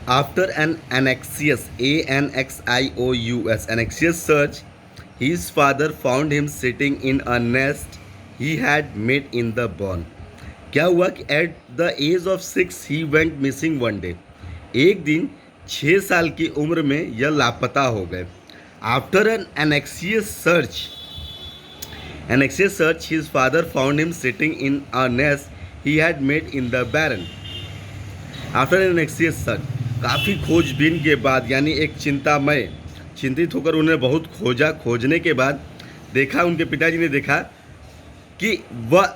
After an anxious anxious search, his father found him sitting in a nest he had made in the barn. क्या हुआ कि at the age of 6 he went missing one day. एक दिन 6 साल की उम्र में यह लापता हो गए. After an anxious search, his father found him sitting in a nest he had made in the barn. After an anxious search, काफ़ी खोजबीन के बाद, यानी एक चिंतित होकर उन्हें बहुत खोजने के बाद देखा, उनके पिताजी ने देखा कि वह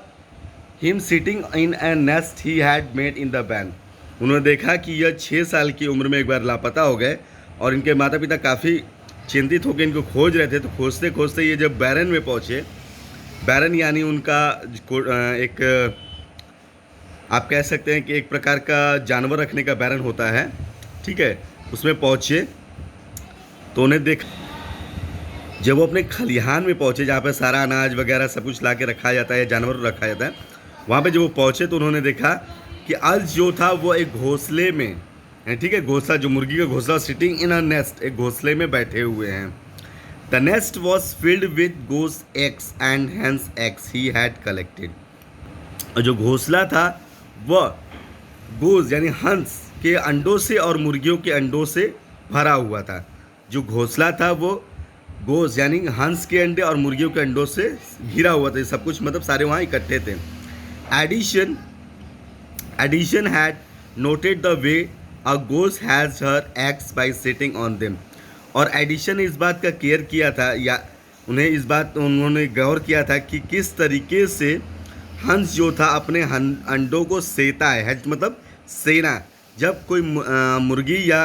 him sitting in A nest he had made in the ban. उन्होंने देखा कि यह 6 साल की उम्र में एक बार लापता हो गए और इनके माता पिता काफ़ी चिंतित होकर इनको खोज रहे थे. तो खोजते खोजते ये जब बैरन में पहुँचे, बैरन यानी उनका एक, आप कह सकते हैं कि एक प्रकार का जानवर रखने का बैरन होता है, ठीक है, उसमें पहुँचे तो उन्हें देख, जब वो अपने खलिहान में पहुँचे जहाँ पे सारा अनाज वगैरह सब कुछ ला के रखा जाता है, जानवर रखा जाता है, वहाँ पे जब वो पहुँचे तो उन्होंने देखा कि आज जो था वो एक घोंसले में, ठीक है, घोंसला, जो मुर्गी का घोंसला, सिटिंग इन अ नेस्ट, एक घोंसले में बैठे हुए हैं. The nest was filled with goes eggs and hence eggs he had collected. और जो घोंसला था वह गोज यानी हंस के अंडों से और मुर्गियों के अंडों से भरा हुआ था. जो घोंसला था वो गोज यानी हंस के अंडे और मुर्गियों के अंडों से घिरा हुआ था. सब कुछ मतलब सारे वहाँ इकट्ठे थे. Edison had noted the way a goose hatches her eggs by sitting on them. और एडिशन ने इस बात का केयर किया था, या उन्होंने गौर किया था कि किस तरीके से हंस जो था अपने अंडों को सेता है, मतलब सेना. जब कोई मुर्गी या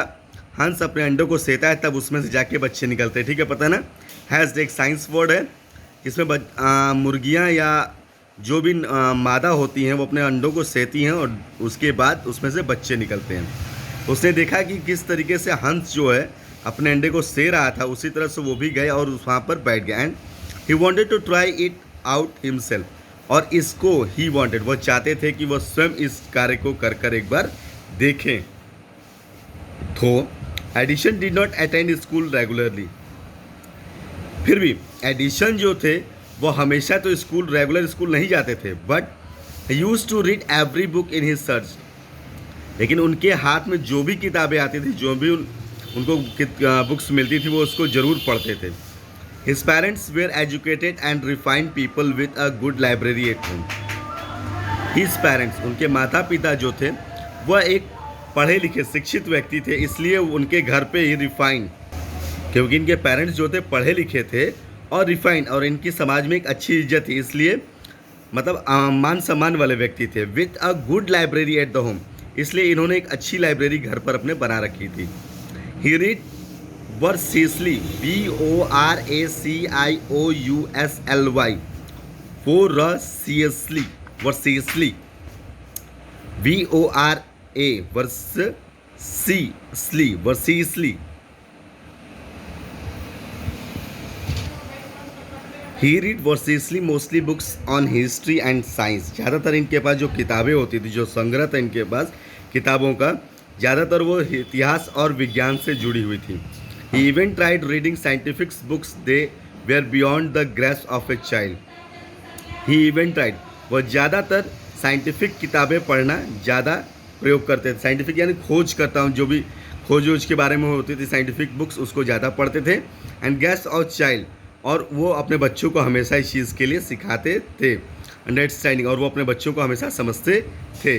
हंस अपने अंडों को सेता है तब उसमें से जाके बच्चे निकलते हैं, ठीक है, पता है ना. हैज़ एक साइंस वर्ड है जिसमें मुर्गियाँ या जो भी मादा होती हैं वो अपने अंडों को सेती हैं और उसके बाद उसमें से बच्चे निकलते हैं. उसने देखा कि किस तरीके से हंस जो है अपने अंडे को से रहा था, उसी तरह से वो भी गए और वहाँ पर बैठ गए. And he wanted to try it out himself. और इसको ही वॉन्टेड, वो चाहते थे कि वो स्वयं इस कार्य को कर एक बार देखें. तो Edison did not attend school regularly. फिर भी एडिशन जो थे वो हमेशा तो रेगुलर स्कूल नहीं जाते थे, but use to read every book in his search. लेकिन उनके हाथ में जो भी किताबें आती थी, जो भी उनको बुक्स मिलती थी, वो उसको ज़रूर पढ़ते थे. His parents were educated and refined people with a good library at home. His parents, उनके माता पिता जो थे वह एक पढ़े लिखे शिक्षित व्यक्ति थे, इसलिए उनके घर पे ही रिफाइंड, क्योंकि इनके पेरेंट्स जो थे पढ़े लिखे थे और रिफाइंड, और इनकी समाज में एक अच्छी इज्जत थी, इसलिए मतलब मान सम्मान वाले व्यक्ति थे. With a good library at the home, इसलिए इन्होंने एक अच्छी लाइब्रेरी घर पर अपने बना रखी थी. He read voraciously, VORACIOUSLY, voraciously, voraciously. He read voraciously mostly books on history and science. ज़्यादातर इनके पास जो किताबें होती थी, जो संग्रह था इनके पास किताबों का, ज़्यादातर वो इतिहास और विज्ञान से जुड़ी हुई थी. He even tried reading scientific books, they were beyond the grasp of a child. He even tried, वो ज़्यादातर साइंटिफिक किताबें पढ़ना ज़्यादा प्रयोग करते थे. साइंटिफिक यानी खोज करता हूँ, जो भी खोज के बारे में होती थी साइंटिफिक बुक्स, उसको ज़्यादा पढ़ते थे. एंड गेस्ट ऑफ चाइल्ड, और वो अपने बच्चों को हमेशा इस चीज़ के लिए सिखाते थे. अंडरस्टैंडिंग, और वो अपने बच्चों को हमेशा समझते थे.